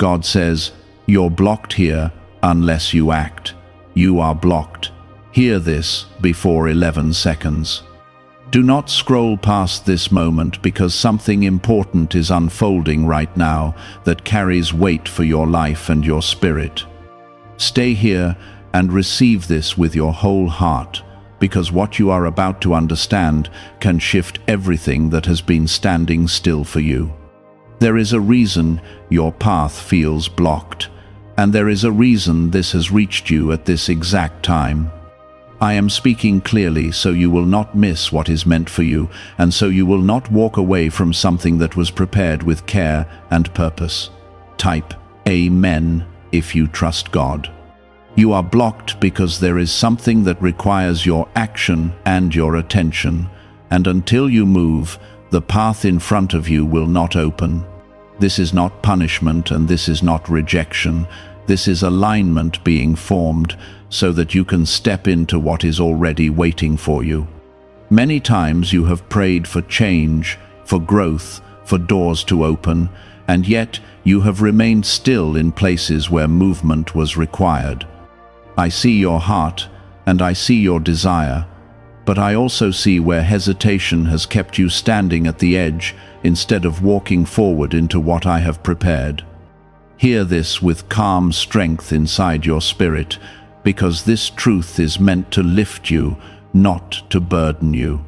God says, "You're blocked here unless you act. You are blocked." Hear this before 11 seconds. Do not scroll past this moment, because something important is unfolding right now that carries weight for your life and your spirit. Stay here and receive this with your whole heart, because what you are about to understand can shift everything that has been standing still for you. There is a reason your path feels blocked, and there is a reason this has reached you at this exact time. I am speaking clearly so you will not miss what is meant for you, and so you will not walk away from something that was prepared with care and purpose. Type Amen if you trust God. You are blocked because there is something that requires your action and your attention, and until you move, the path in front of you will not open. This is not punishment, and this is not rejection. This is alignment being formed so that you can step into what is already waiting for you. Many times you have prayed for change, for growth, for doors to open, and yet you have remained still in places where movement was required. I see your heart, and I see your desire, but I also see where hesitation has kept you standing at the edge instead of walking forward into what I have prepared. Hear this with calm strength inside your spirit, because this truth is meant to lift you, not to burden you.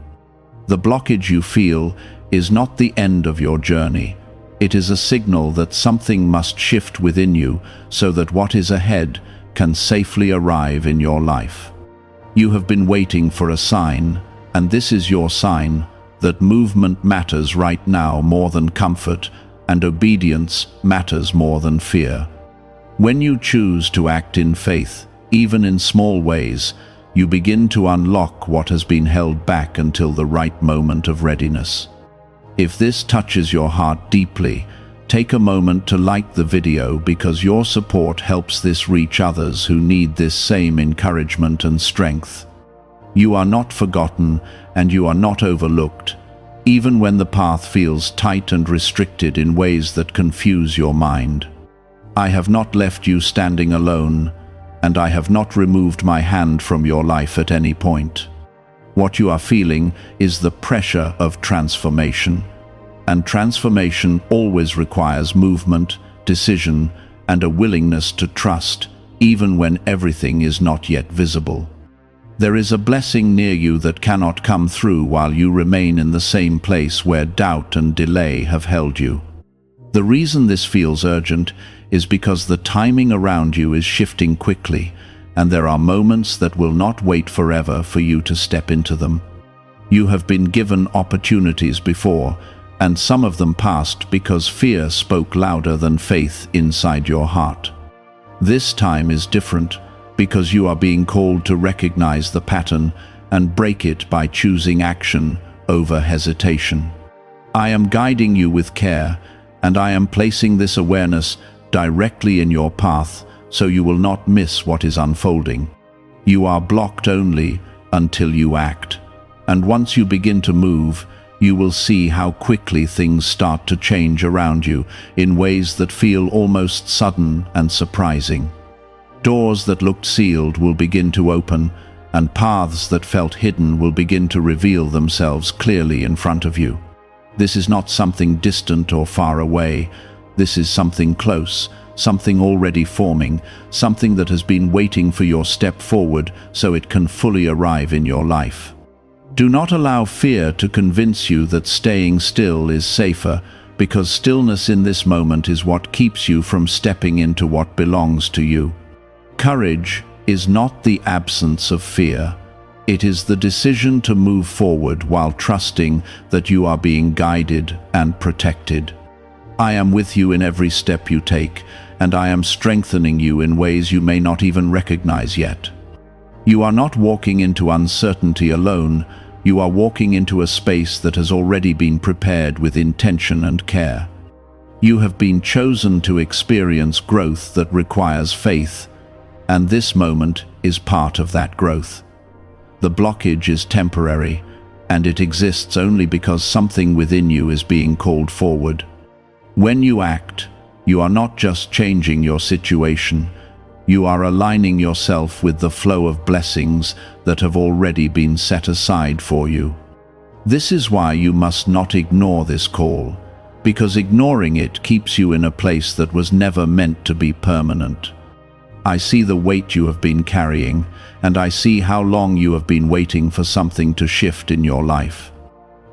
The blockage you feel is not the end of your journey. It is a signal that something must shift within you so that what is ahead can safely arrive in your life. You have been waiting for a sign, and this is your sign that movement matters right now more than comfort, and obedience matters more than fear. When you choose to act in faith, even in small ways, you begin to unlock what has been held back until the right moment of readiness. If this touches your heart deeply, take a moment to like the video, because your support helps this reach others who need this same encouragement and strength. You are not forgotten, and you are not overlooked, even when the path feels tight and restricted in ways that confuse your mind. I have not left you standing alone, and I have not removed my hand from your life at any point. What you are feeling is the pressure of transformation, and transformation always requires movement, decision, and a willingness to trust, even when everything is not yet visible. There is a blessing near you that cannot come through while you remain in the same place where doubt and delay have held you. The reason this feels urgent is because the timing around you is shifting quickly, and there are moments that will not wait forever for you to step into them. You have been given opportunities before, and some of them passed because fear spoke louder than faith inside your heart. This time is different because you are being called to recognize the pattern and break it by choosing action over hesitation. I am guiding you with care, and I am placing this awareness directly in your path so you will not miss what is unfolding. You are blocked only until you act, and once you begin to move, you will see how quickly things start to change around you in ways that feel almost sudden and surprising. Doors that looked sealed will begin to open, and paths that felt hidden will begin to reveal themselves clearly in front of you. This is not something distant or far away. This is something close, something already forming, something that has been waiting for your step forward so it can fully arrive in your life. Do not allow fear to convince you that staying still is safer, because stillness in this moment is what keeps you from stepping into what belongs to you. Courage is not the absence of fear. It is the decision to move forward while trusting that you are being guided and protected. I am with you in every step you take, and I am strengthening you in ways you may not even recognize yet. You are not walking into uncertainty alone. You are walking into a space that has already been prepared with intention and care. You have been chosen to experience growth that requires faith, and this moment is part of that growth. The blockage is temporary, and it exists only because something within you is being called forward. When you act, You are not just changing your situation, you are aligning yourself with the flow of blessings that have already been set aside for you. This is why you must not ignore this call, because ignoring it keeps you in a place that was never meant to be permanent. I see the weight you have been carrying, and I see how long you have been waiting for something to shift in your life.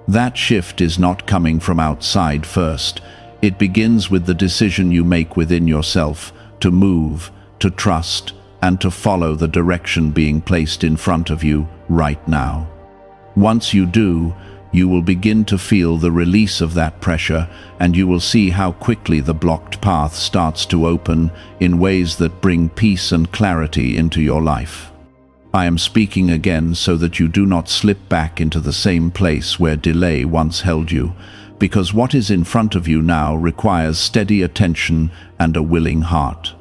That shift is not coming from outside first. It begins with the decision you make within yourself to move, to trust, and to follow the direction being placed in front of you right now. Once you do, you will begin to feel the release of that pressure, and you will see how quickly the blocked path starts to open in ways that bring peace and clarity into your life. I am speaking again so that you do not slip back into the same place where delay once held you, because what is in front of you now requires steady attention and a willing heart.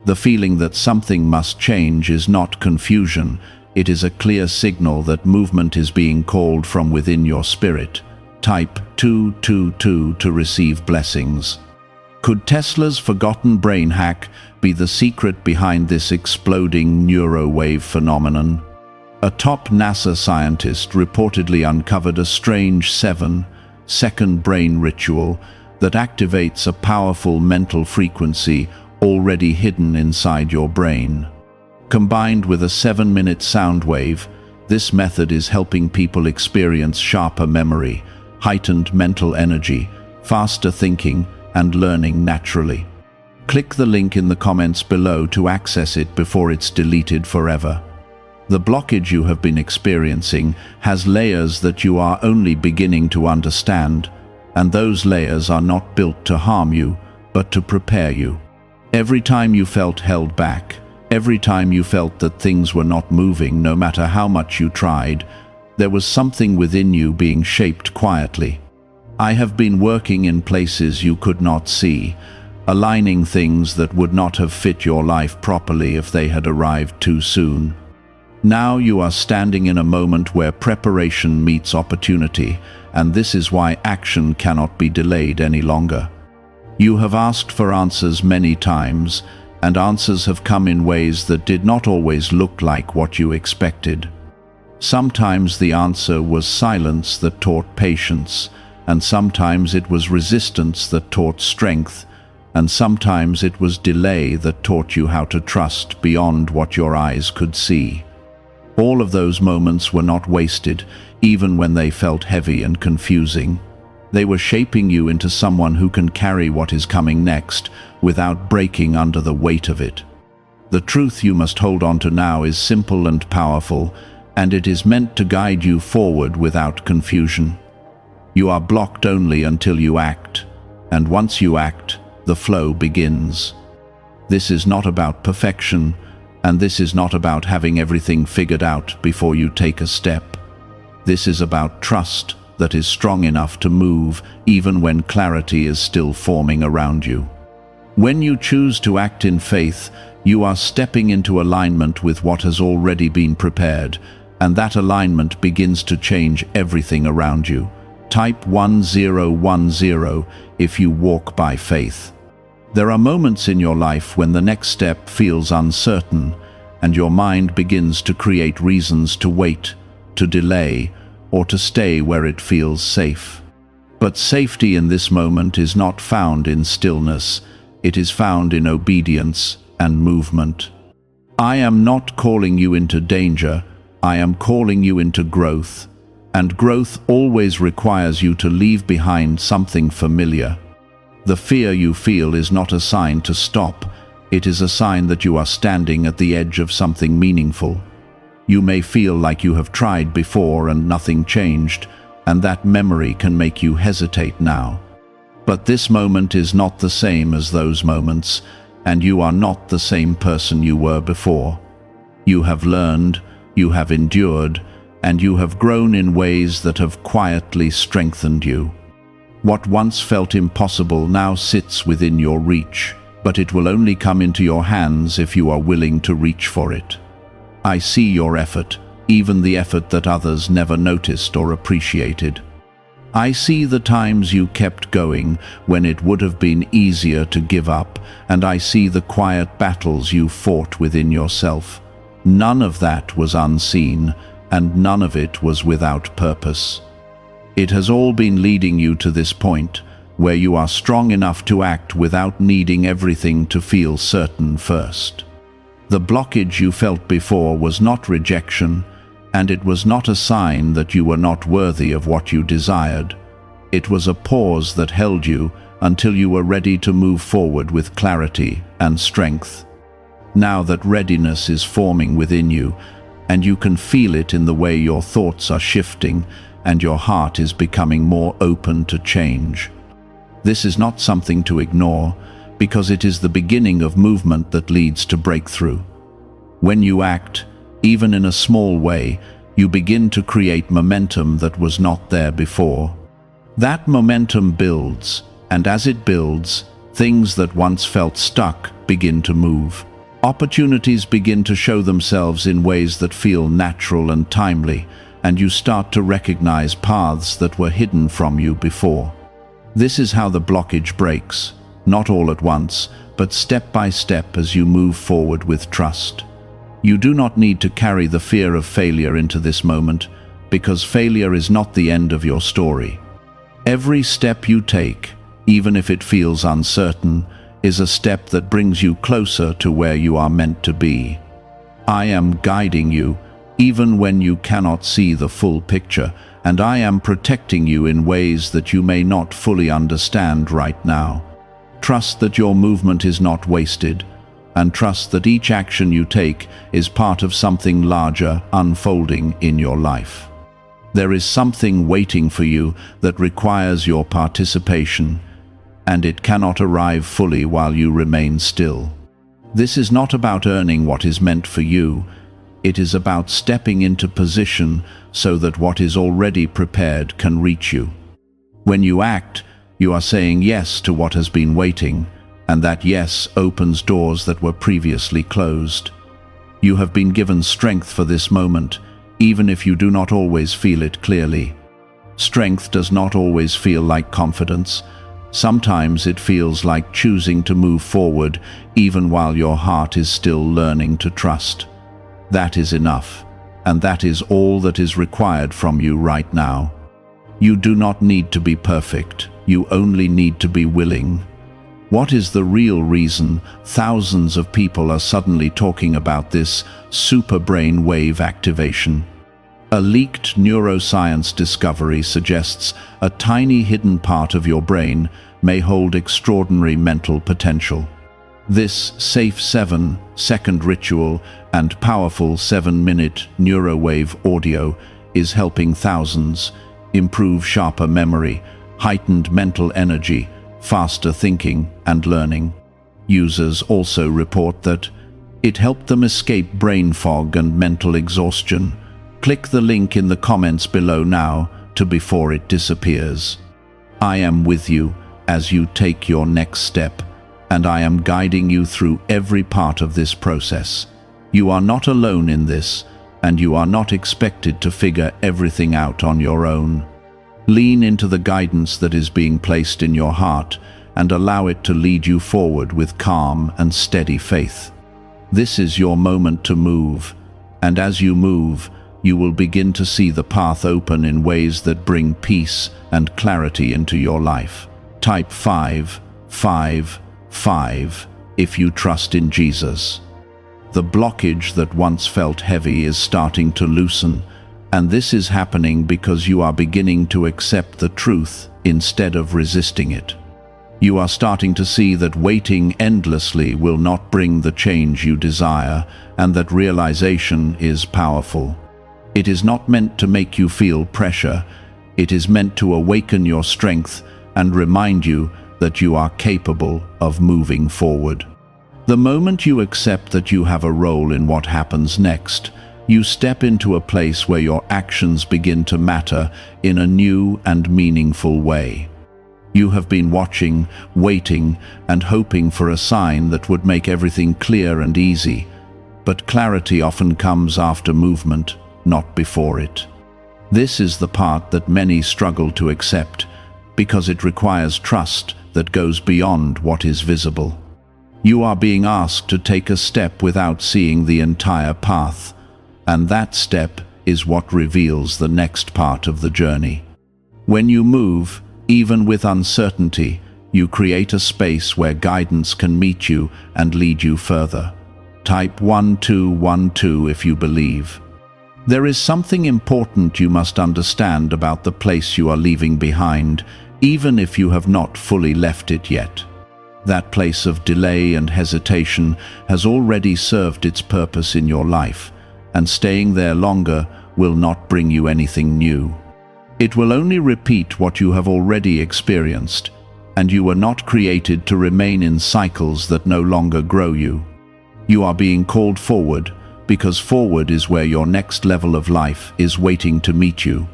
The feeling that something must change is not confusion. It is a clear signal that movement is being called from within your spirit. Type 222 to receive blessings. Could Tesla's forgotten brain hack be the secret behind this exploding neurowave phenomenon? A top NASA scientist reportedly uncovered a strange 7-second brain ritual that activates a powerful mental frequency already hidden inside your brain. Combined with a 7-minute sound wave, this method is helping people experience sharper memory, heightened mental energy, faster thinking, and learning naturally. Click the link in the comments below to access it before it's deleted forever. The blockage you have been experiencing has layers that you are only beginning to understand, and those layers are not built to harm you, but to prepare you. Every time you felt held back, every time you felt that things were not moving no matter how much you tried, there was something within you being shaped quietly. I have been working in places you could not see, aligning things that would not have fit your life properly if they had arrived too soon. Now you are standing in a moment where preparation meets opportunity, and this is why action cannot be delayed any longer. You have asked for answers many times, and answers have come in ways that did not always look like what you expected. Sometimes the answer was silence that taught patience, and sometimes it was resistance that taught strength, and sometimes it was delay that taught you how to trust beyond what your eyes could see. All of those moments were not wasted, even when they felt heavy and confusing. They were shaping you into someone who can carry what is coming next without breaking under the weight of it. The truth you must hold on to now is simple and powerful, and it is meant to guide you forward without confusion. You are blocked only until you act, and once you act, the flow begins. This is not about perfection, and this is not about having everything figured out before you take a step. This is about trust that is strong enough to move even when clarity is still forming around you. When you choose to act in faith, you are stepping into alignment with what has already been prepared, and that alignment begins to change everything around you. Type 1010 if you walk by faith. There are moments in your life when the next step feels uncertain, and your mind begins to create reasons to wait, to delay, or to stay where it feels safe. But safety in this moment is not found in stillness, it is found in obedience and movement. I am not calling you into danger, I am calling you into growth, and growth always requires you to leave behind something familiar. The fear you feel is not a sign to stop, it is a sign that you are standing at the edge of something meaningful. You may feel like you have tried before and nothing changed, and that memory can make you hesitate now. But this moment is not the same as those moments, and you are not the same person you were before. You have learned, you have endured, and you have grown in ways that have quietly strengthened you. What once felt impossible now sits within your reach, but it will only come into your hands if you are willing to reach for it. I see your effort, even the effort that others never noticed or appreciated. I see the times you kept going when it would have been easier to give up, and I see the quiet battles you fought within yourself. None of that was unseen, and none of it was without purpose. It has all been leading you to this point, where you are strong enough to act without needing everything to feel certain first. The blockage you felt before was not rejection, and it was not a sign that you were not worthy of what you desired. It was a pause that held you until you were ready to move forward with clarity and strength. Now that readiness is forming within you, and you can feel it in the way your thoughts are shifting and your heart is becoming more open to change. This is not something to ignore, because it is the beginning of movement that leads to breakthrough. When you act, even in a small way, you begin to create momentum that was not there before. That momentum builds, and as it builds, things that once felt stuck begin to move. Opportunities begin to show themselves in ways that feel natural and timely, and you start to recognize paths that were hidden from you before. This is how the blockage breaks, not all at once, but step by step as you move forward with trust. You do not need to carry the fear of failure into this moment, because failure is not the end of your story. Every step you take, even if it feels uncertain, is a step that brings you closer to where you are meant to be. I am guiding you, even when you cannot see the full picture, and I am protecting you in ways that you may not fully understand right now. Trust that your movement is not wasted, and trust that each action you take is part of something larger unfolding in your life. There is something waiting for you that requires your participation, and it cannot arrive fully while you remain still. This is not about earning what is meant for you. It is about stepping into position so that what is already prepared can reach you. When you act, you are saying yes to what has been waiting, and that yes opens doors that were previously closed. You have been given strength for this moment, even if you do not always feel it clearly. Strength does not always feel like confidence. Sometimes it feels like choosing to move forward even while your heart is still learning to trust. That is enough, and that is all that is required from you right now. You do not need to be perfect, you only need to be willing. What is the real reason thousands of people are suddenly talking about this super brain wave activation? A leaked neuroscience discovery suggests a tiny hidden part of your brain may hold extraordinary mental potential. This safe 7-second ritual and powerful 7-minute neurowave audio is helping thousands improve sharper memory, heightened mental energy, faster thinking and learning. Users also report that it helped them escape brain fog and mental exhaustion. Click the link in the comments below now before it disappears. I am with you as you take your next step, and I am guiding you through every part of this process. You are not alone in this, and you are not expected to figure everything out on your own. Lean into the guidance that is being placed in your heart and allow it to lead you forward with calm and steady faith. This is your moment to move, and as you move, you will begin to see the path open in ways that bring peace and clarity into your life. Type 5, 5, 5 if you trust in Jesus. The blockage that once felt heavy is starting to loosen, and this is happening because you are beginning to accept the truth instead of resisting it. You are starting to see that waiting endlessly will not bring the change you desire, and that realization is powerful. It is not meant to make you feel pressure. It is meant to awaken your strength and remind you that you are capable of moving forward. The moment you accept that you have a role in what happens next, you step into a place where your actions begin to matter in a new and meaningful way. You have been watching, waiting, and hoping for a sign that would make everything clear and easy, but clarity often comes after movement, not before it. This is the part that many struggle to accept, because it requires trust that goes beyond what is visible. You are being asked to take a step without seeing the entire path, and that step is what reveals the next part of the journey. When you move, even with uncertainty, you create a space where guidance can meet you and lead you further. Type 1212 if you believe. There is something important you must understand about the place you are leaving behind, even if you have not fully left it yet. That place of delay and hesitation has already served its purpose in your life, and staying there longer will not bring you anything new. It will only repeat what you have already experienced, and you were not created to remain in cycles that no longer grow you. You are being called forward, because forward is where your next level of life is waiting to meet you.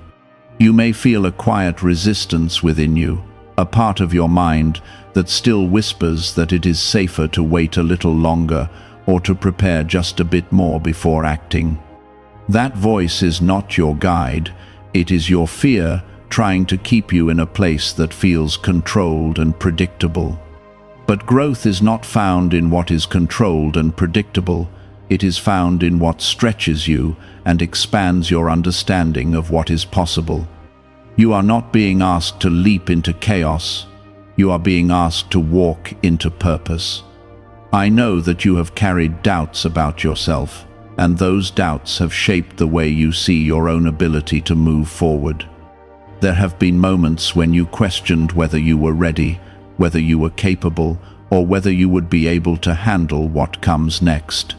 You may feel a quiet resistance within you, a part of your mind that still whispers that it is safer to wait a little longer or to prepare just a bit more before acting. That voice is not your guide, it is your fear trying to keep you in a place that feels controlled and predictable. But growth is not found in what is controlled and predictable, it is found in what stretches you and expands your understanding of what is possible. You are not being asked to leap into chaos, you are being asked to walk into purpose. I know that you have carried doubts about yourself, and those doubts have shaped the way you see your own ability to move forward. There have been moments when you questioned whether you were ready, whether you were capable, or whether you would be able to handle what comes next.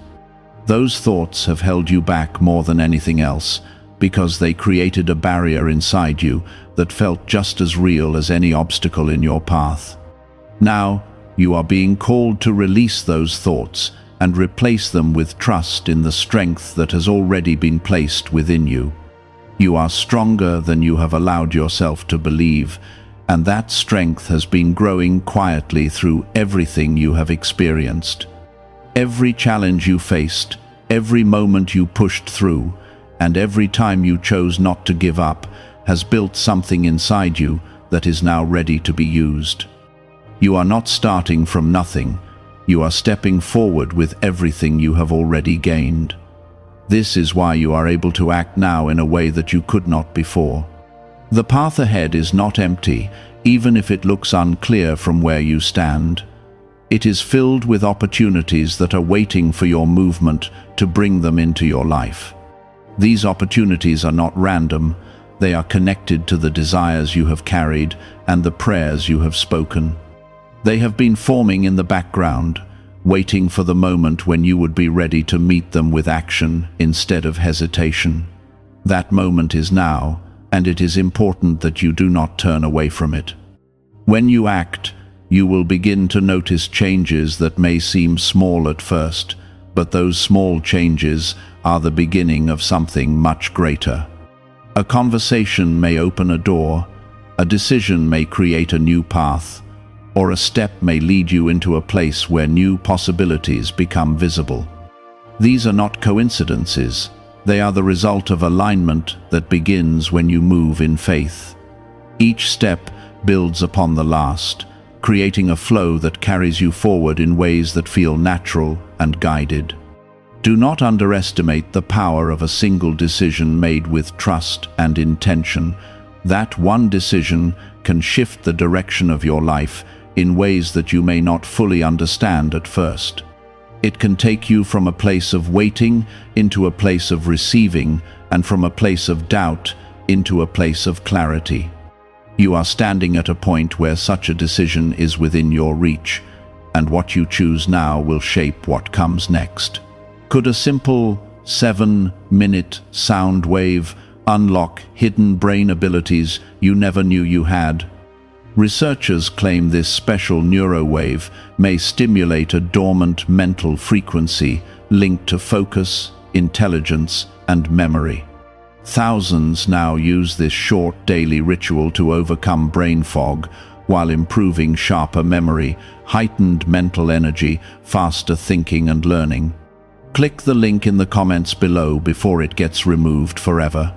Those thoughts have held you back more than anything else, because they created a barrier inside you that felt just as real as any obstacle in your path. Now, you are being called to release those thoughts and replace them with trust in the strength that has already been placed within you. You are stronger than you have allowed yourself to believe, and that strength has been growing quietly through everything you have experienced. Every challenge you faced, every moment you pushed through, and every time you chose not to give up, has built something inside you that is now ready to be used. You are not starting from nothing, you are stepping forward with everything you have already gained. This is why you are able to act now in a way that you could not before. The path ahead is not empty, even if it looks unclear from where you stand. It is filled with opportunities that are waiting for your movement to bring them into your life. These opportunities are not random, they are connected to the desires you have carried and the prayers you have spoken. They have been forming in the background, waiting for the moment when you would be ready to meet them with action instead of hesitation. That moment is now, and it is important that you do not turn away from it. When you act, you will begin to notice changes that may seem small at first, but those small changes are the beginning of something much greater. A conversation may open a door, a decision may create a new path, or a step may lead you into a place where new possibilities become visible. These are not coincidences, they are the result of alignment that begins when you move in faith. Each step builds upon the last, creating a flow that carries you forward in ways that feel natural and guided. Do not underestimate the power of a single decision made with trust and intention. That one decision can shift the direction of your life in ways that you may not fully understand at first. It can take you from a place of waiting into a place of receiving, and from a place of doubt into a place of clarity. You are standing at a point where such a decision is within your reach, and what you choose now will shape what comes next. Could a simple 7-minute sound wave unlock hidden brain abilities you never knew you had? Researchers claim this special neurowave may stimulate a dormant mental frequency linked to focus, intelligence, and memory. Thousands now use this short daily ritual to overcome brain fog while improving sharper memory, heightened mental energy, faster thinking and learning. Click the link in the comments below before it gets removed forever.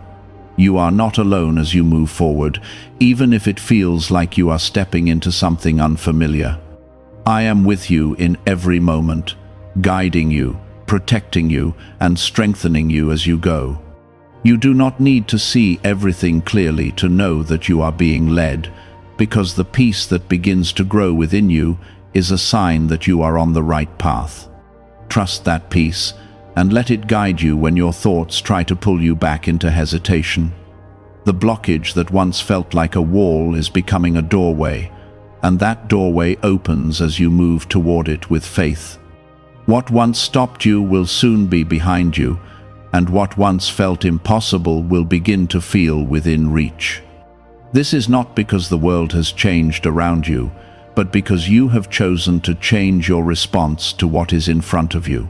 You are not alone as you move forward, even if it feels like you are stepping into something unfamiliar. I am with you in every moment, guiding you, protecting you, and strengthening you as you go. You do not need to see everything clearly to know that you are being led, because the peace that begins to grow within you is a sign that you are on the right path. Trust that peace, and let it guide you when your thoughts try to pull you back into hesitation. The blockage that once felt like a wall is becoming a doorway, and that doorway opens as you move toward it with faith. What once stopped you will soon be behind you, and what once felt impossible will begin to feel within reach. This is not because the world has changed around you, but because you have chosen to change your response to what is in front of you.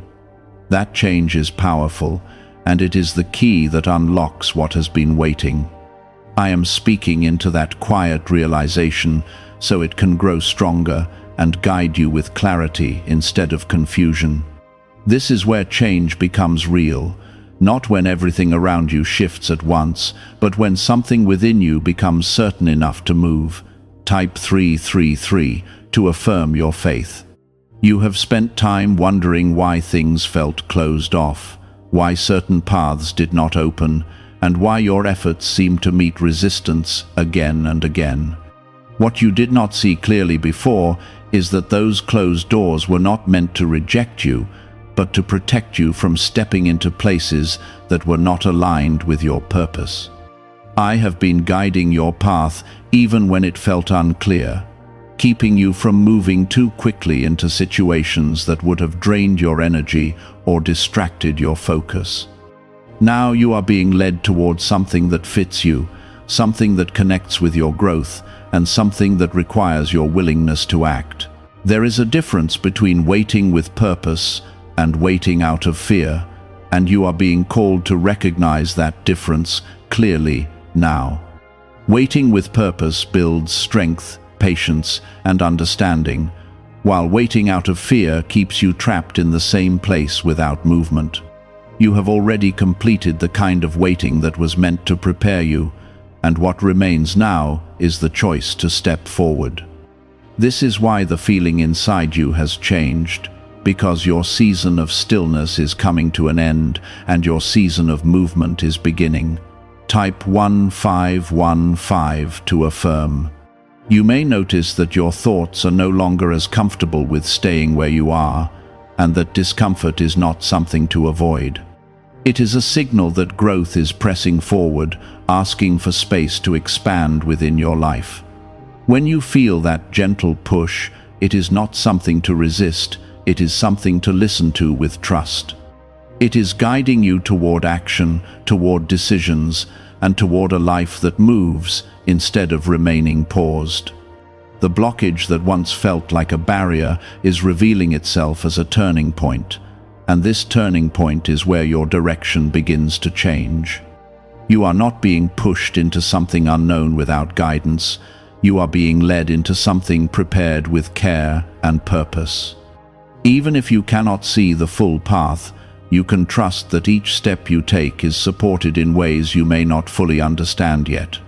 That change is powerful, and it is the key that unlocks what has been waiting. I am speaking into that quiet realization so it can grow stronger and guide you with clarity instead of confusion. This is where change becomes real, not when everything around you shifts at once, but when something within you becomes certain enough to move. Type 333 to affirm your faith. You have spent time wondering why things felt closed off, why certain paths did not open, and why your efforts seemed to meet resistance again and again. What you did not see clearly before is that those closed doors were not meant to reject you, but to protect you from stepping into places that were not aligned with your purpose. I have been guiding your path even when it felt unclear, keeping you from moving too quickly into situations that would have drained your energy or distracted your focus. Now you are being led towards something that fits you, something that connects with your growth, and something that requires your willingness to act. There is a difference between waiting with purpose and waiting out of fear, and you are being called to recognize that difference clearly now. Waiting with purpose builds strength, patience, and understanding, while waiting out of fear keeps you trapped in the same place without movement. You have already completed the kind of waiting that was meant to prepare you, and what remains now is the choice to step forward. This is why the feeling inside you has changed, because your season of stillness is coming to an end and your season of movement is beginning. Type 1515 to affirm. You may notice that your thoughts are no longer as comfortable with staying where you are, and that discomfort is not something to avoid. It is a signal that growth is pressing forward, asking for space to expand within your life. When you feel that gentle push, it is not something to resist, it is something to listen to with trust. It is guiding you toward action, toward decisions, and toward a life that moves instead of remaining paused. The blockage that once felt like a barrier is revealing itself as a turning point, and this turning point is where your direction begins to change. You are not being pushed into something unknown without guidance. You are being led into something prepared with care and purpose. Even if you cannot see the full path, you can trust that each step you take is supported in ways you may not fully understand yet.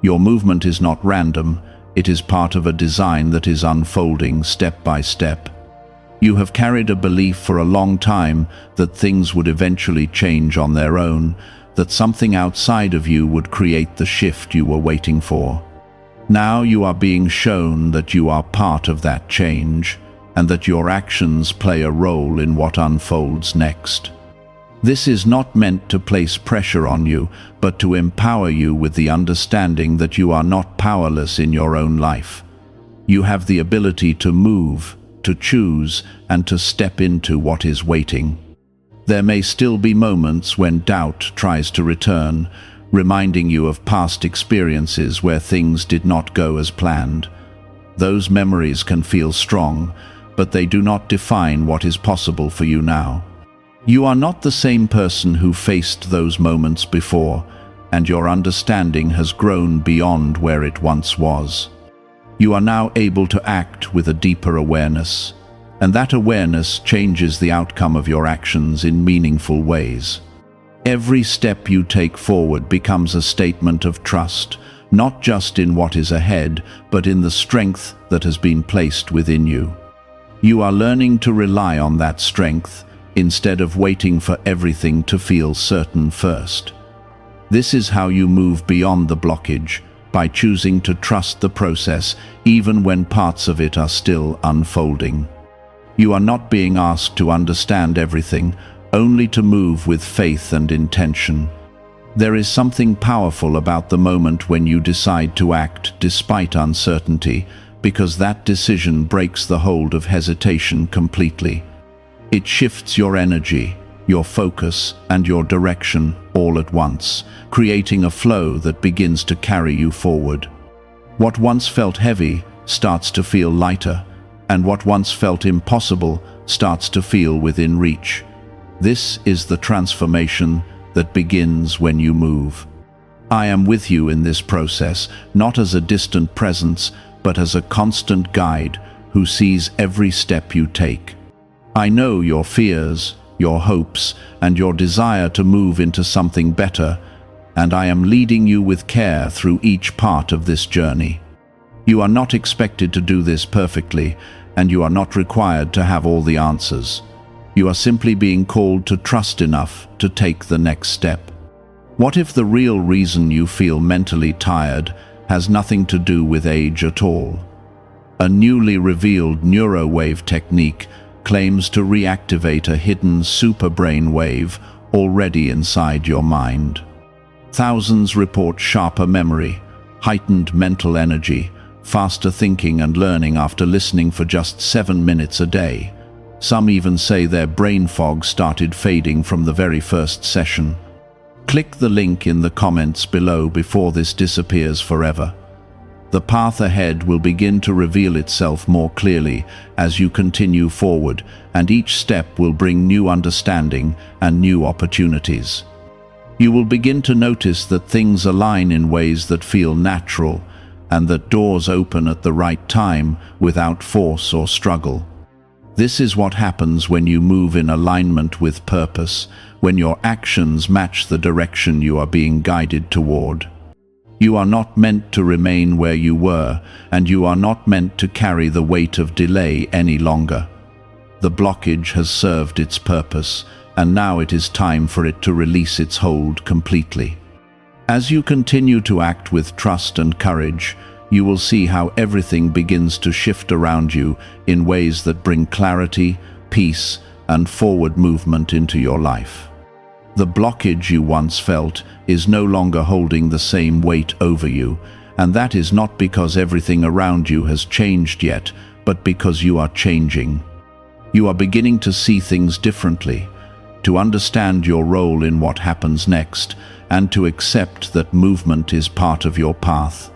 Your movement is not random, it is part of a design that is unfolding step by step. You have carried a belief for a long time that things would eventually change on their own, that something outside of you would create the shift you were waiting for. Now you are being shown that you are part of that change, and that your actions play a role in what unfolds next. This is not meant to place pressure on you, but to empower you with the understanding that you are not powerless in your own life. You have the ability to move, to choose, and to step into what is waiting. There may still be moments when doubt tries to return, reminding you of past experiences where things did not go as planned. Those memories can feel strong, but they do not define what is possible for you now. You are not the same person who faced those moments before, and your understanding has grown beyond where it once was. You are now able to act with a deeper awareness, and that awareness changes the outcome of your actions in meaningful ways. Every step you take forward becomes a statement of trust, not just in what is ahead, but in the strength that has been placed within you. You are learning to rely on that strength, instead of waiting for everything to feel certain first. This is how you move beyond the blockage, by choosing to trust the process even when parts of it are still unfolding. You are not being asked to understand everything, only to move with faith and intention. There is something powerful about the moment when you decide to act despite uncertainty, because that decision breaks the hold of hesitation completely. It shifts your energy, your focus, and your direction all at once, creating a flow that begins to carry you forward. What once felt heavy starts to feel lighter, and what once felt impossible starts to feel within reach. This is the transformation that begins when you move. I am with you in this process, not as a distant presence, but as a constant guide who sees every step you take. I know your fears, your hopes, and your desire to move into something better, and I am leading you with care through each part of this journey. You are not expected to do this perfectly, and you are not required to have all the answers. You are simply being called to trust enough to take the next step. What if the real reason you feel mentally tired has nothing to do with age at all? A newly revealed neurowave technique claims to reactivate a hidden superbrain wave already inside your mind. Thousands report sharper memory, heightened mental energy, faster thinking and learning after listening for just 7 minutes a day. Some even say their brain fog started fading from the very first session. Click the link in the comments below before this disappears forever. The path ahead will begin to reveal itself more clearly as you continue forward, and each step will bring new understanding and new opportunities. You will begin to notice that things align in ways that feel natural, and that doors open at the right time without force or struggle. This is what happens when you move in alignment with purpose, when your actions match the direction you are being guided toward. You are not meant to remain where you were, and you are not meant to carry the weight of delay any longer. The blockage has served its purpose, and now it is time for it to release its hold completely. As you continue to act with trust and courage, you will see how everything begins to shift around you in ways that bring clarity, peace, and forward movement into your life. The blockage you once felt is no longer holding the same weight over you, and that is not because everything around you has changed yet, but because you are changing. You are beginning to see things differently, to understand your role in what happens next, and to accept that movement is part of your path.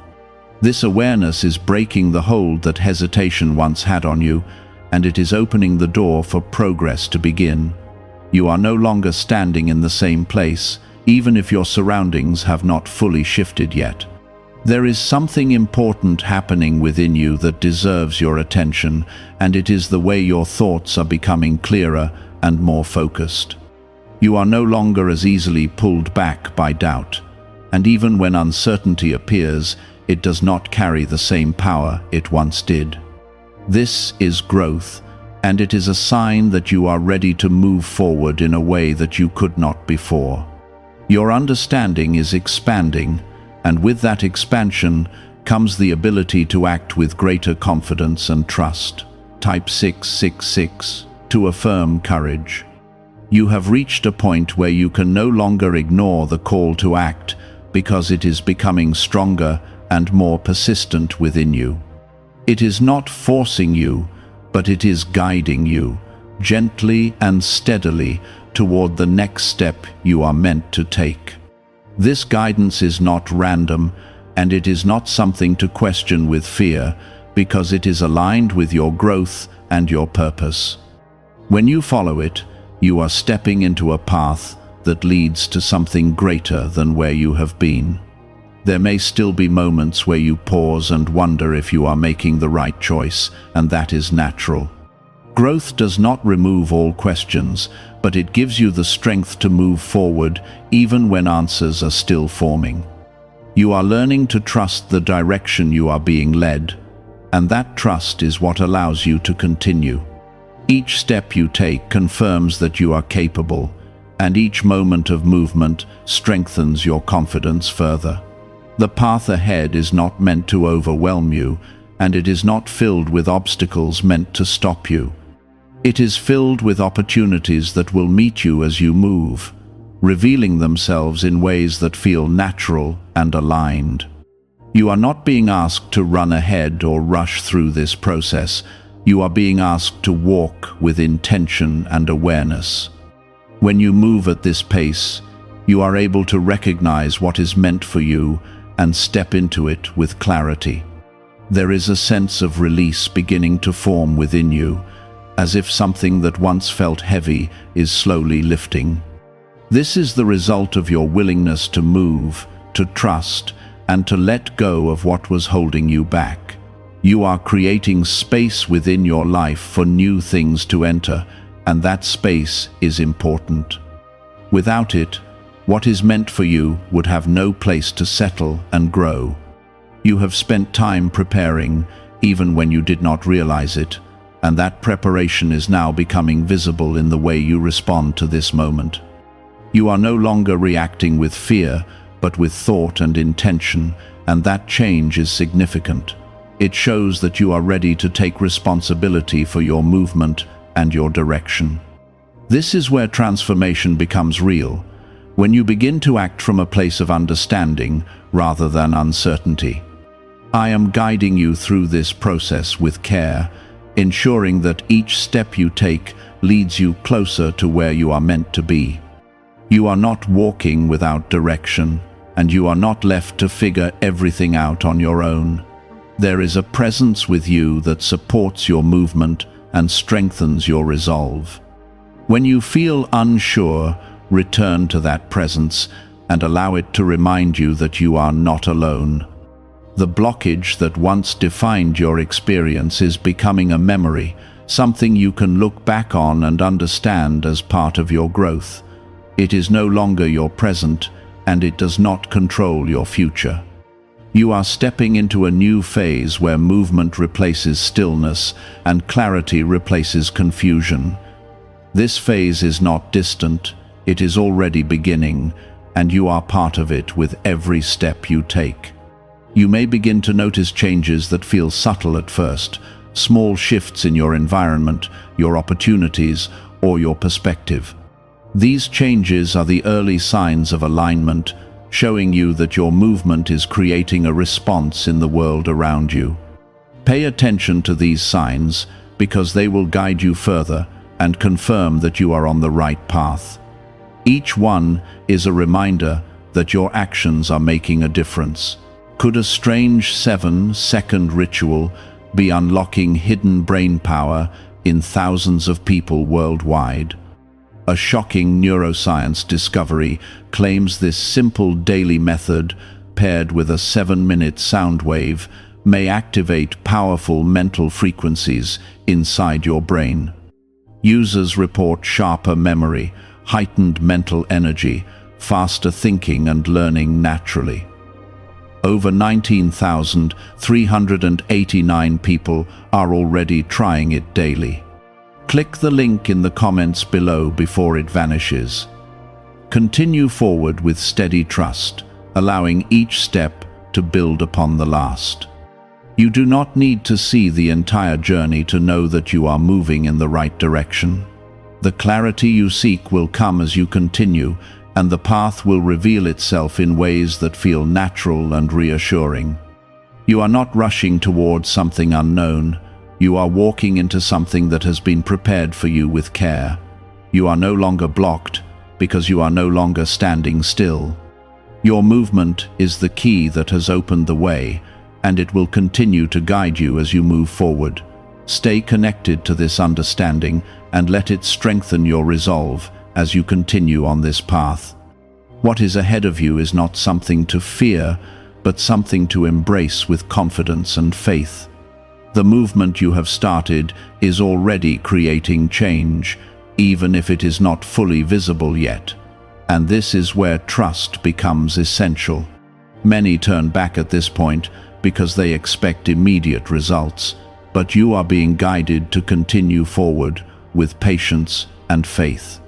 This awareness is breaking the hold that hesitation once had on you, and it is opening the door for progress to begin. You are no longer standing in the same place, even if your surroundings have not fully shifted yet. There is something important happening within you that deserves your attention, and it is the way your thoughts are becoming clearer and more focused. You are no longer as easily pulled back by doubt, and even when uncertainty appears, it does not carry the same power it once did. This is growth, and it is a sign that you are ready to move forward in a way that you could not before. Your understanding is expanding, and with that expansion comes the ability to act with greater confidence and trust. Type 666 to affirm courage. You have reached a point where you can no longer ignore the call to act, because it is becoming stronger and more persistent within you. It is not forcing you, but it is guiding you, gently and steadily, toward the next step you are meant to take. This guidance is not random, and it is not something to question with fear, because it is aligned with your growth and your purpose. When you follow it, you are stepping into a path that leads to something greater than where you have been. There may still be moments where you pause and wonder if you are making the right choice, and that is natural. Growth does not remove all questions, but it gives you the strength to move forward even when answers are still forming. You are learning to trust the direction you are being led, and that trust is what allows you to continue. Each step you take confirms that you are capable, and each moment of movement strengthens your confidence further. The path ahead is not meant to overwhelm you, and it is not filled with obstacles meant to stop you. It is filled with opportunities that will meet you as you move, revealing themselves in ways that feel natural and aligned. You are not being asked to run ahead or rush through this process. You are being asked to walk with intention and awareness. When you move at this pace, you are able to recognize what is meant for you and step into it with clarity. There is a sense of release beginning to form within you, as if something that once felt heavy is slowly lifting. This is the result of your willingness to move, to trust, and to let go of what was holding you back. You are creating space within your life for new things to enter, and that space is important. Without it, what is meant for you would have no place to settle and grow. You have spent time preparing, even when you did not realize it, and that preparation is now becoming visible in the way you respond to this moment. You are no longer reacting with fear, but with thought and intention, and that change is significant. It shows that you are ready to take responsibility for your movement and your direction. This is where transformation becomes real, when you begin to act from a place of understanding rather than uncertainty. I am guiding you through this process with care, ensuring that each step you take leads you closer to where you are meant to be. You are not walking without direction, and you are not left to figure everything out on your own. There is a presence with you that supports your movement and strengthens your resolve. When you feel unsure, return to that presence and allow it to remind you that you are not alone. The blockage that once defined your experience is becoming a memory, something you can look back on and understand as part of your growth. It is no longer your present, and it does not control your future. You are stepping into a new phase where movement replaces stillness and clarity replaces confusion. This phase is not distant, it is already beginning, and you are part of it with every step you take. You may begin to notice changes that feel subtle at first, small shifts in your environment, your opportunities, or your perspective. These changes are the early signs of alignment, showing you that your movement is creating a response in the world around you. Pay attention to these signs because they will guide you further and confirm that you are on the right path. Each one is a reminder that your actions are making a difference. Could a strange 7-second ritual be unlocking hidden brain power in thousands of people worldwide? A shocking neuroscience discovery claims this simple daily method, paired with a 7-minute sound wave, may activate powerful mental frequencies inside your brain. Users report sharper memory, heightened mental energy, faster thinking and learning naturally. Over 19,389 people are already trying it daily. Click the link in the comments below before it vanishes. Continue forward with steady trust, allowing each step to build upon the last. You do not need to see the entire journey to know that you are moving in the right direction. The clarity you seek will come as you continue, and the path will reveal itself in ways that feel natural and reassuring. You are not rushing towards something unknown. You are walking into something that has been prepared for you with care. You are no longer blocked because you are no longer standing still. Your movement is the key that has opened the way, and it will continue to guide you as you move forward. Stay connected to this understanding and let it strengthen your resolve as you continue on this path. What is ahead of you is not something to fear, but something to embrace with confidence and faith. The movement you have started is already creating change, even if it is not fully visible yet. And this is where trust becomes essential. Many turn back at this point because they expect immediate results, but you are being guided to continue forward with patience and faith.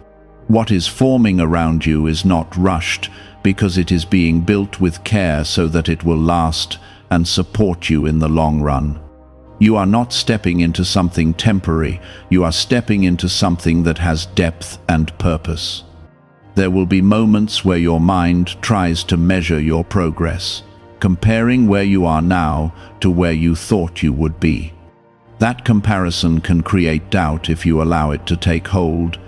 What is forming around you is not rushed because it is being built with care so that it will last and support you in the long run. You are not stepping into something temporary, you are stepping into something that has depth and purpose. There will be moments where your mind tries to measure your progress, comparing where you are now to where you thought you would be. That comparison can create doubt if you allow it to take hold,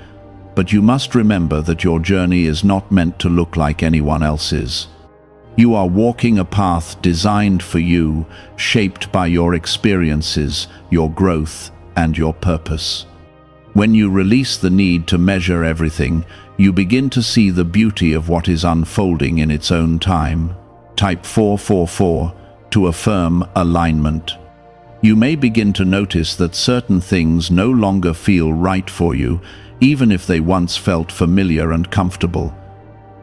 but you must remember that your journey is not meant to look like anyone else's. You are walking a path designed for you, shaped by your experiences, your growth, and your purpose. When you release the need to measure everything, you begin to see the beauty of what is unfolding in its own time. Type 444 to affirm alignment. You may begin to notice that certain things no longer feel right for you, even if they once felt familiar and comfortable.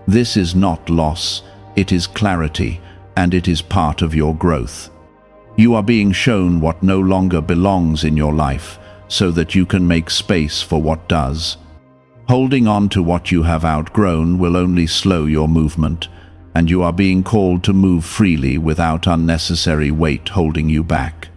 This is not loss, it is clarity, and it is part of your growth. You are being shown what no longer belongs in your life, so that you can make space for what does. Holding on to what you have outgrown will only slow your movement, and you are being called to move freely without unnecessary weight holding you back.